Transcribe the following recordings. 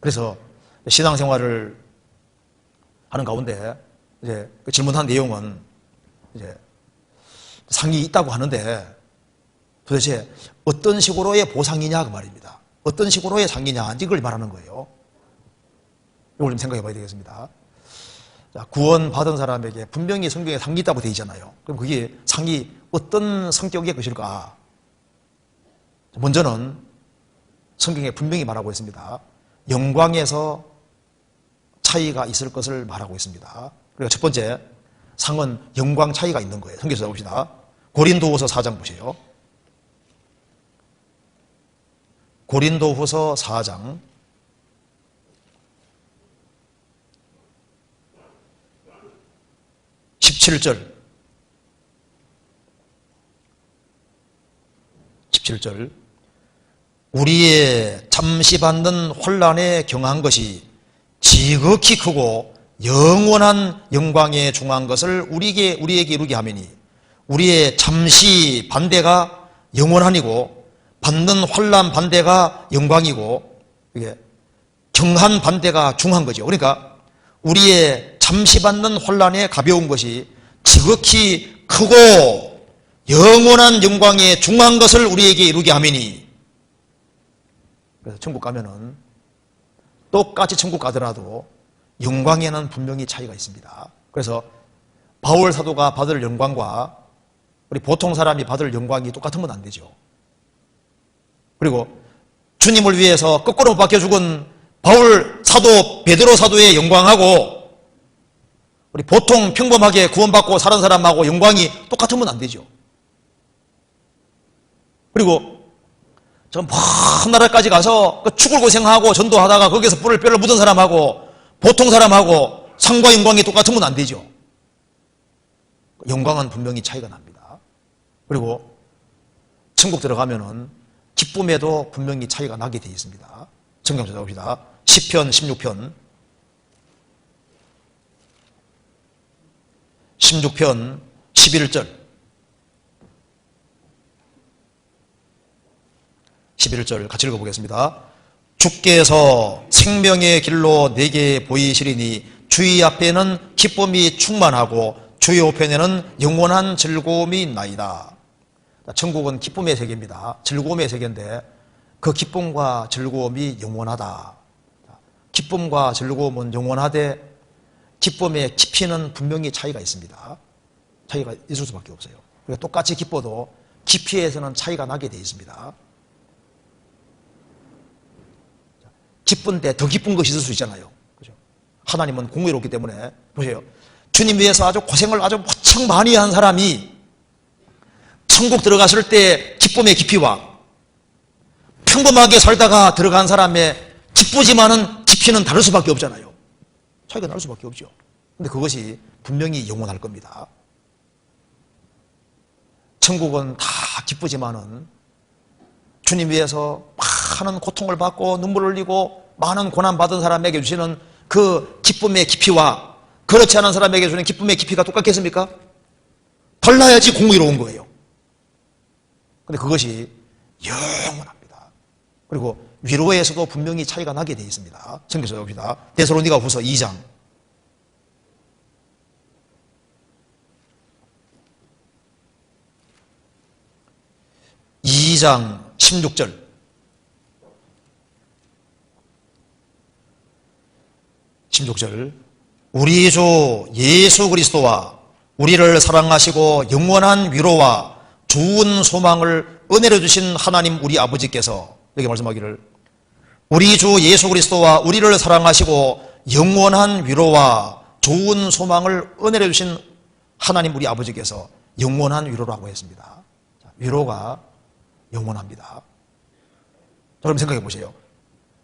그래서 신앙생활을 하는 가운데 이제 질문한 내용은 이제 상이 있다고 하는데 도대체 어떤 식으로의 보상이냐 그 말입니다. 어떤 식으로의 상이냐 이걸 말하는 거예요. 이걸 좀 생각해 봐야 되겠습니다. 자, 구원 받은 사람에게 분명히 성경에 상이 있다고 되어 있잖아요. 그럼 그게 상이 어떤 성격의 것일까? 먼저는 성경에 분명히 말하고 있습니다. 영광에서 차이가 있을 것을 말하고 있습니다. 그리고 첫 번째 상은 영광 차이가 있는 거예요. 성경에서 봅시다. 고린도후서 4장 보세요. 고린도후서 4장 17절 17절 우리의 잠시 받는 환난에 경한 것이 지극히 크고 영원한 영광에 중한 것을 우리에게 이루게 하매니 우리의 잠시 반대가 영원한이고 받는 환난 반대가 영광이고 이게 경한 반대가 중한 거죠. 그러니까 우리의 잠시 받는 환난에 가벼운 것이 지극히 크고 영원한 영광에 중한 것을 우리에게 이루게 하매니 그래서 천국 가면은 똑같이 천국 가더라도 영광에는 분명히 차이가 있습니다. 그래서 바울 사도가 받을 영광과 우리 보통 사람이 받을 영광이 똑같으면 안 되죠. 그리고 주님을 위해서 거꾸로 박혀 죽은 바울 사도, 베드로 사도의 영광하고 우리 보통 평범하게 구원받고 사는 사람하고 영광이 똑같으면 안 되죠. 그리고 저 먼 나라까지 가서 죽을 고생하고 전도하다가 거기서 뼈를 묻은 사람하고 보통 사람하고 상과 영광이 똑같으면 안 되죠. 영광은 분명히 차이가 납니다. 그리고 천국 들어가면은 기쁨에도 분명히 차이가 나게 되어 있습니다. 성경 찾아봅시다. 시편 16편 11절 11절 같이 읽어보겠습니다. 주께서 생명의 길로 내게 보이시리니 주의 앞에는 기쁨이 충만하고 주의 우편에는 영원한 즐거움이 있나이다. 천국은 기쁨의 세계입니다. 즐거움의 세계인데 그 기쁨과 즐거움이 영원하다. 기쁨과 즐거움은 영원하되 기쁨의 깊이는 분명히 차이가 있습니다. 차이가 있을 수밖에 없어요. 그러니까 똑같이 기뻐도 깊이에서는 차이가 나게 되어 있습니다. 기쁜 때 더 기쁜 것이 있을 수 있잖아요. 그죠? 하나님은 공의롭기 때문에 보세요. 주님 위해서 아주 고생을 아주 무척 많이 한 사람이 천국 들어갔을 때 기쁨의 깊이와 평범하게 살다가 들어간 사람의 기쁘지만은 깊이는 다를 수밖에 없잖아요. 차이가 날 수밖에 없죠. 근데 그것이 분명히 영원할 겁니다. 천국은 다 기쁘지만은 주님 위해서 많은 고통을 받고 눈물을 흘리고 많은 고난 받은 사람에게 주시는 그 기쁨의 깊이와 그렇지 않은 사람에게 주는 기쁨의 깊이가 똑같겠습니까? 달라야지 공의로운 거예요. 근데 그것이 영원합니다. 그리고 위로에서도 분명히 차이가 나게 되어 있습니다. 성경에서 봅시다. 데살로니가후서 2장 16절 16절 우리 주 예수 그리스도와 우리를 사랑하시고 영원한 위로와 좋은 소망을 은혜로 주신 하나님 우리 아버지께서 여기 말씀하기를 우리 주 예수 그리스도와 우리를 사랑하시고 영원한 위로와 좋은 소망을 은혜로 주신 하나님 우리 아버지께서 영원한 위로라고 했습니다. 위로가 영원합니다. 여러분 생각해 보세요.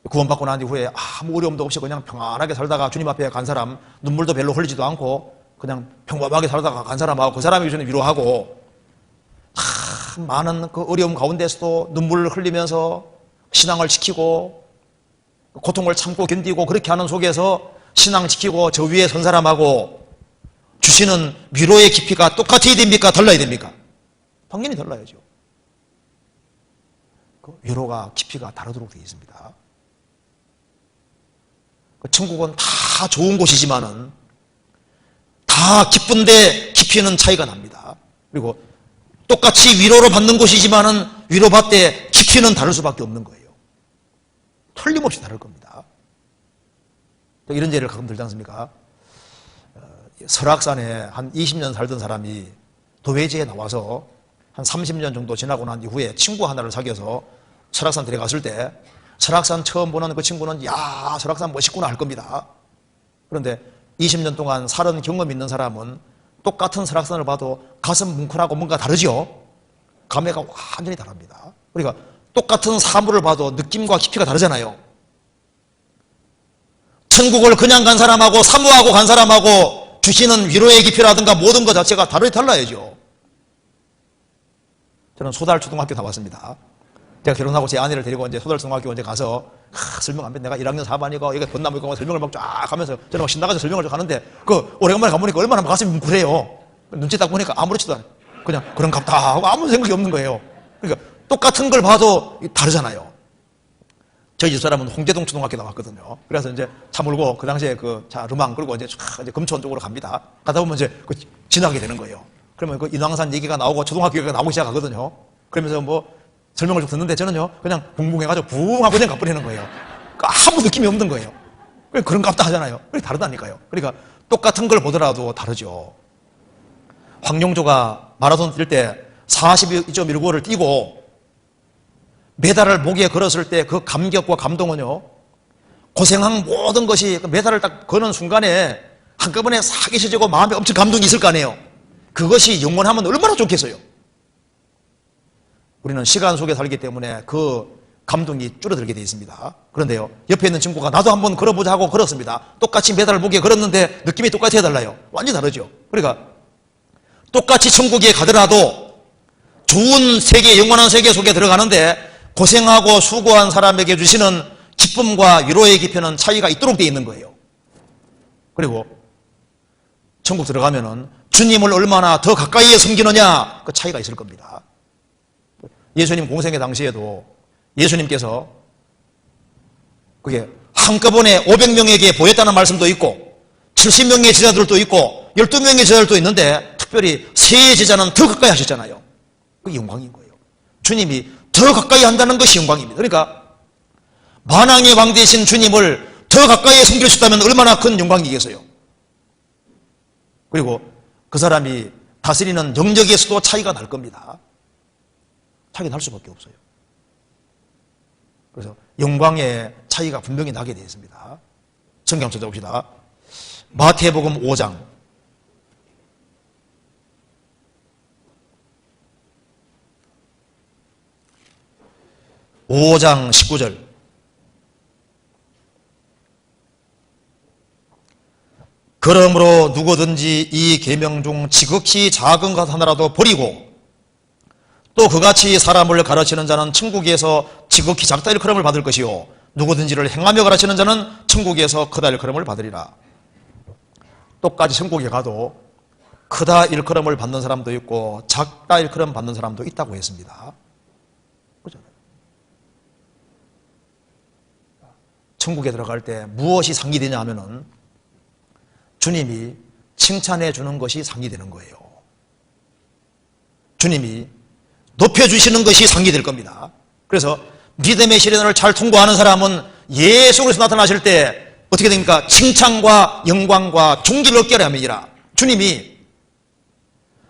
구원받고 난 이후에 아무 어려움도 없이 그냥 평안하게 살다가 주님 앞에 간 사람, 눈물도 별로 흘리지도 않고 그냥 평범하게 살다가 간 사람하고 그 사람이 주는 위로하고 많은 그 어려움 가운데서도 눈물을 흘리면서 신앙을 지키고 고통을 참고 견디고 그렇게 하는 속에서 신앙 지키고 저 위에 선 사람하고 주시는 위로의 깊이가 똑같아야 됩니까? 달라야 됩니까? 당연히 달라야죠. 그 위로가 깊이가 다르도록 되어 있습니다. 천국은 다 좋은 곳이지만은 다 기쁜데 깊이는 차이가 납니다. 그리고 똑같이 위로를 받는 곳이지만은 위로받되 깊이는 다를 수밖에 없는 거예요. 틀림없이 다를 겁니다. 이런 예를 가끔 들지 않습니까? 설악산에 한 20년 살던 사람이 도회지에 나와서 한 30년 정도 지나고 난 이후에 친구 하나를 사귀어서 설악산 데려갔을 때 설악산 처음 보는 그 친구는 야, 설악산 멋있구나 할 겁니다. 그런데 20년 동안 살은 경험 있는 사람은 똑같은 설악산을 봐도 가슴 뭉클하고 뭔가 다르죠? 감회가 완전히 다릅니다. 그러니까 똑같은 사물을 봐도 느낌과 깊이가 다르잖아요. 천국을 그냥 간 사람하고 사모하고 간 사람하고 주시는 위로의 깊이라든가 모든 것 자체가 달라야죠. 저는 소달초등학교 나왔습니다. 제가 결혼하고 제 아내를 데리고 이제 소달초등학교 이제 가서 설명 안 돼. 내가 1학년 4반이고 여기 벚나무 있고 설명을 막 쫙 하면서 저는 막 신나가지고 설명을 쭉 하는데 그 오래간만에 가보니까 얼마나 가슴이 뭉클해요. 눈치 딱 보니까 아무렇지도 않아요. 그냥 그런갑다 하고 아무 생각이 없는 거예요. 그러니까 똑같은 걸 봐도 다르잖아요. 저희 집사람은 홍대동 초등학교 나왔거든요. 그래서 이제 차 몰고 그 당시에 그 차 르망 끌고 이제 금천 쪽으로 갑니다. 가다 보면 이제 그 지나게 되는 거예요. 그러면 그 인왕산 얘기가 나오고 초등학교 얘기가 나오기 시작하거든요. 그러면서 뭐 설명을 좀 듣는데 저는요 그냥 붕붕해가지고 붕 하고 그냥 가버리는 거예요. 아무 느낌이 없는 거예요. 그런갑다 하잖아요. 다르다니까요. 그러니까 똑같은 걸 보더라도 다르죠. 황용조가 마라톤 뛸 때 42.195를 뛰고 메달을 목에 걸었을 때 그 감격과 감동은요 고생한 모든 것이 메달을 딱 거는 순간에 한꺼번에 사기시지고 마음에 엄청 감동이 있을 거 아니에요. 그것이 영원하면 얼마나 좋겠어요. 우리는 시간 속에 살기 때문에 그 감동이 줄어들게 되어 있습니다. 그런데요 옆에 있는 친구가 나도 한번 걸어보자 하고 걸었습니다. 똑같이 메달을 목에 걸었는데 느낌이 똑같이 달라요. 완전히 다르죠. 그러니까 똑같이 천국에 가더라도 좋은 세계, 영원한 세계 속에 들어가는데 고생하고 수고한 사람에게 주시는 기쁨과 위로의 깊이는 차이가 있도록 되어 있는 거예요. 그리고 천국 들어가면은 주님을 얼마나 더 가까이에 섬기느냐 그 차이가 있을 겁니다. 예수님 공생의 당시에도 예수님께서 그게 한꺼번에 500명에게 보였다는 말씀도 있고 70명의 제자들도 있고 12명의 제자들도 있는데 특별히 세 제자는 더 가까이 하셨잖아요. 그게 영광인 거예요. 주님이 더 가까이 한다는 것이 영광입니다. 그러니까 만왕의 왕 되신 주님을 더 가까이 섬기셨다면 얼마나 큰 영광이겠어요. 그리고 그 사람이 다스리는 영역에서도 차이가 날 겁니다. 차이가 날 수밖에 없어요. 그래서 영광의 차이가 분명히 나게 되어 있습니다. 성경 한번 찾아봅시다. 마태복음 5장 19절 그러므로 누구든지 이 계명 중 지극히 작은 것 하나라도 버리고 또 그같이 사람을 가르치는 자는 천국에서 지극히 작다 일컬음을 받을 것이요 누구든지를 행하며 가르치는 자는 천국에서 크다 일컬음을 받으리라. 똑같이 천국에 가도 크다 일컬음을 받는 사람도 있고 작다 일컬음 받는 사람도 있다고 했습니다. 그죠? 천국에 들어갈 때 무엇이 상이 되냐 하면은 주님이 칭찬해 주는 것이 상이 되는 거예요. 주님이 높여주시는 것이 상이 될 겁니다. 그래서 믿음의 시련을 잘 통과하는 사람은 예수 그리스도 나타나실 때 어떻게 됩니까? 칭찬과 영광과 존귀를 얻게 하리라. 주님이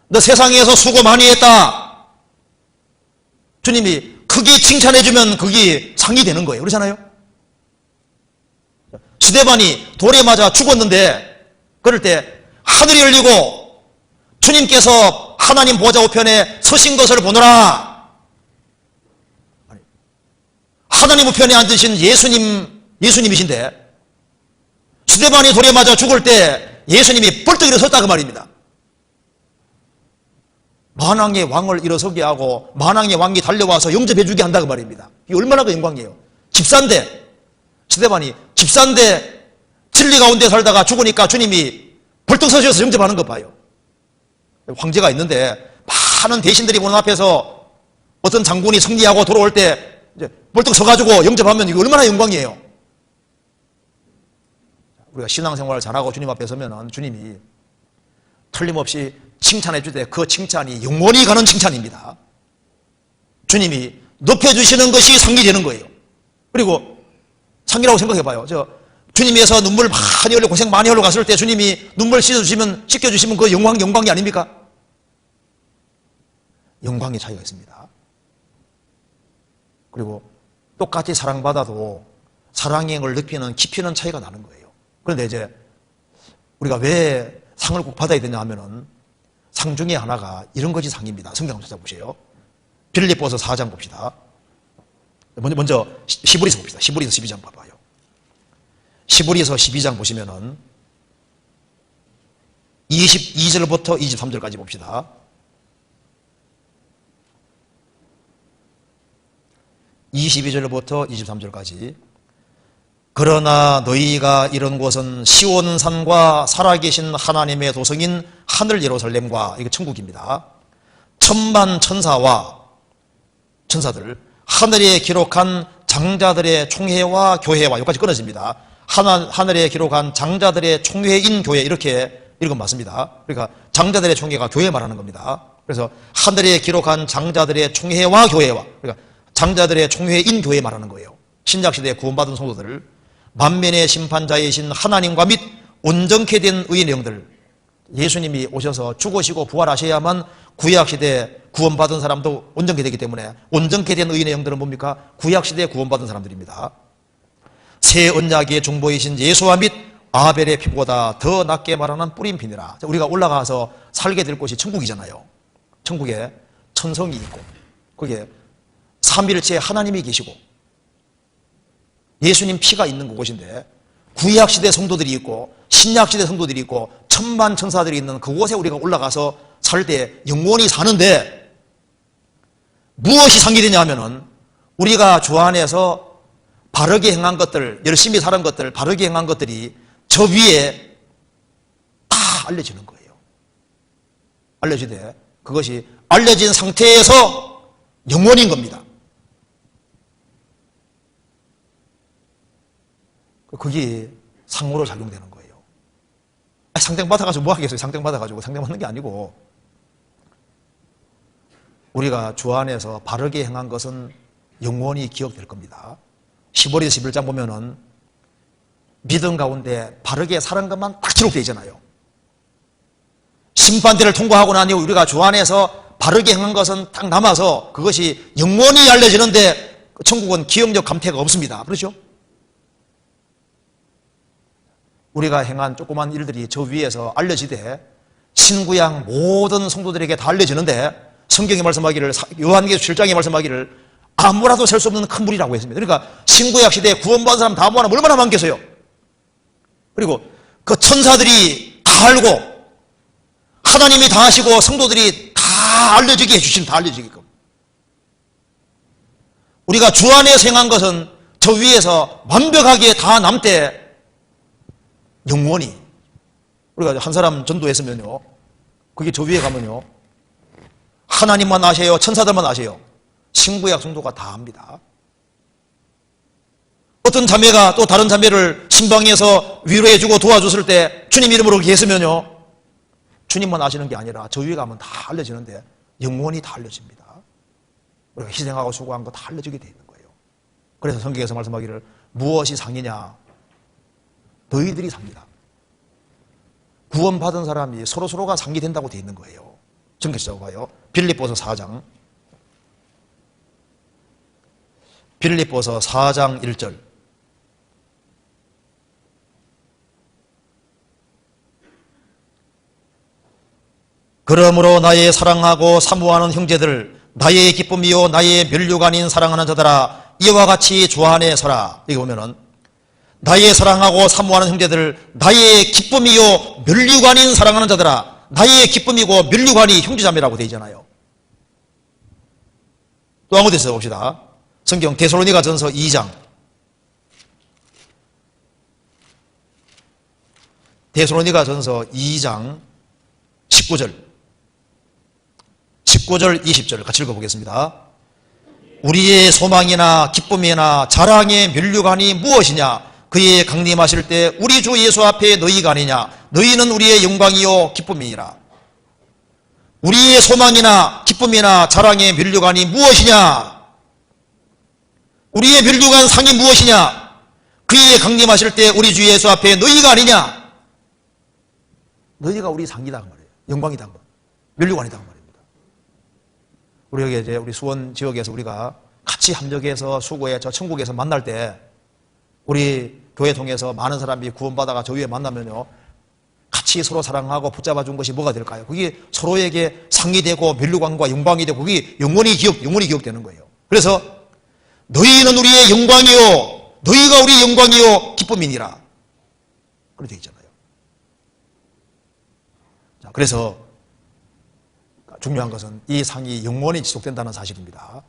너 세상에서 수고 많이 했다. 주님이 크게 칭찬해주면 그게 상이 되는 거예요. 그렇잖아요? 스데반이 돌에 맞아 죽었는데 그럴 때 하늘이 열리고 주님께서 하나님 보좌 우편에 서신 것을 보노라. 하나님 우편에 앉으신 예수님이신데 스데반이 돌에 맞아 죽을 때 예수님이 벌떡 일어섰다 그 말입니다. 만왕의 왕을 일어서게 하고 만왕의 왕이 달려와서 영접해 주게 한다 그 말입니다. 이게 얼마나 그 영광이에요. 집사인데 스데반이 집사인데 진리 가운데 살다가 죽으니까 주님이 벌떡 서셔서 영접하는 것 봐요. 황제가 있는데 많은 대신들이 보는 앞에서 어떤 장군이 승리하고 돌아올 때 이제 벌떡 서가지고 영접하면 이거 얼마나 영광이에요. 우리가 신앙생활을 잘하고 주님 앞에 서면은 주님이 틀림없이 칭찬해 줄 때 그 칭찬이 영원히 가는 칭찬입니다. 주님이 높여주시는 것이 상이 되는 거예요. 그리고 상이라고 생각해봐요. 주님께서 눈물 많이 흘려 고생 많이 흘려 갔을 때 주님이 눈물 씻겨주시면 그 영광이 아닙니까? 영광의 차이가 있습니다. 그리고 똑같이 사랑받아도 사랑의 걸 느끼는 깊이는 차이가 나는 거예요. 그런데 이제 우리가 왜 상을 꼭 받아야 되냐 하면은 상 중에 하나가 이런 것이 상입니다. 성경 한번 찾아보세요. 빌립보서 4장 봅시다. 먼저 히브리서 봅시다. 히브리서 12장 봐봐요. 히브리서 12장 보시면은 22절부터 23절까지 봅시다. 22절부터 23절까지. 그러나 너희가 이런 곳은 시온산과 살아계신 하나님의 도성인 하늘 예루살렘과, 이게 천국입니다. 천만 천사와 천사들, 하늘에 기록한 장자들의 총회와 교회와, 여기까지 끊어집니다. 하늘에 기록한 장자들의 총회인 교회, 이렇게 읽으면 맞습니다. 그러니까 장자들의 총회가 교회 말하는 겁니다. 그래서 하늘에 기록한 장자들의 총회와 교회와, 그러니까 장자들의 총회인 교회 말하는 거예요. 신약시대에 구원받은 성도들, 만면의 심판자이신 하나님과 및 온전케 된 의인의 영들, 예수님이 오셔서 죽으시고 부활하셔야만 구약시대 구원받은 사람도 온전케 되기 때문에 온전케 된 의인의 영들은 뭡니까? 구약시대에 구원받은 사람들입니다. 새 언약의 중보이신 예수와 및 아벨의 피보다 더 낫게 말하는 뿌린 피니라. 우리가 올라가서 살게 될 곳이 천국이잖아요. 천국에 천성이 있고 거기에 삼위일체 하나님이 계시고 예수님 피가 있는 그곳인데, 구약시대 성도들이 있고 신약시대 성도들이 있고 천만 천사들이 있는 그곳에 우리가 올라가서 살 때 영원히 사는데, 무엇이 상기되냐 하면은 우리가 주 안에서 바르게 행한 것들, 열심히 살은 것들, 바르게 행한 것들이 저 위에 다 알려지는 거예요. 알려지되 그것이 알려진 상태에서 영원인 겁니다. 그게 상으로 작용되는 거예요. 상장 받아가지고 뭐 하겠어요? 상장 받아가지고. 상장 받는 게 아니고, 우리가 주 안에서 바르게 행한 것은 영원히 기억될 겁니다. 10월에서 11장 보면은 믿음 가운데 바르게 사는 것만 딱 기록되어 있잖아요. 심판대를 통과하고 나니 우리가 주 안에서 바르게 행한 것은 딱 남아서 그것이 영원히 알려지는데, 천국은 기억력 감퇴가 없습니다. 그렇죠? 우리가 행한 조그만 일들이 저 위에서 알려지되 신구약 모든 성도들에게 다 알려지는데, 성경이 말씀하기를, 요한계시록 7장에 말씀하기를 아무라도 셀 수 없는 큰 물이라고 했습니다. 그러니까 신구약 시대에 구원받은 사람 다 모아놓으면 얼마나 많겠어요. 그리고 그 천사들이 다 알고 하나님이 다 하시고 성도들이 다 알려지게 해주신, 다 알려지게끔. 우리가 주 안에서 행한 것은 저 위에서 완벽하게 다 남되 영원히, 우리가 한 사람 전도했으면요, 그게 저 위에 가면요, 하나님만 아세요? 천사들만 아세요? 신구약 성도가 다 압니다. 어떤 자매가 또 다른 자매를 신방에서 위로해주고 도와줬을 때 주님 이름으로 그렇게 했으면요, 주님만 아시는 게 아니라 저 위에 가면 다 알려지는데 영원히 다 알려집니다. 우리가 희생하고 수고한 거 다 알려지게 돼 있는 거예요. 그래서 성경에서 말씀하기를 무엇이 상이냐? 너희들이 삽니다. 구원받은 사람이 서로가 상이 된다고 되어 있는 거예요. 전개시작으로 봐요. 빌립보서 4장. 빌립보서 4장 1절. 그러므로 나의 사랑하고 사모하는 형제들, 나의 기쁨이요 나의 면류가 아닌 사랑하는 자들아, 이와 같이 주 안에 서라. 이거 보면은 나의 사랑하고 사모하는 형제들, 나의 기쁨이요 면류가 아닌 사랑하는 자들아, 나의 기쁨이고 면류가 아닌 형제자매라고 되어 있잖아요. 또 한 군데 써봅시다. 성경 데살로니가 전서 2장. 데살로니가 전서 2장 19절 20절 같이 읽어보겠습니다. 우리의 소망이나 기쁨이나 자랑의 면류관이 무엇이냐? 그의 강림하실 때 우리 주 예수 앞에 너희가 아니냐. 너희는 우리의 영광이요 기쁨이니라. 우리의 소망이나 기쁨이나 자랑의 면류관이 무엇이냐? 우리의 면류관 상이 무엇이냐? 그의 강림하실 때 우리 주 예수 앞에 너희가 아니냐? 너희가 우리 상이다 그 말이에요. 영광이다 그 말이에요. 면류관이다 그 말입니다. 우리 여기 이제 우리 수원 지역에서 우리가 같이 합력해서 수고에 저 천국에서 만날 때 우리 교회 통해서 많은 사람이 구원받아가 저 위에 만나면요 같이 서로 사랑하고 붙잡아 준 것이 뭐가 될까요? 그게 서로에게 상이 되고 면류관과 영광이 되고 그게 영원히 기억되는 거예요. 그래서 너희는 우리의 영광이요 너희가 우리 영광이요 기쁨이니라 그렇게 되어 있잖아요. 자, 그래서 중요한 것은 이 상이 영원히 지속된다는 사실입니다.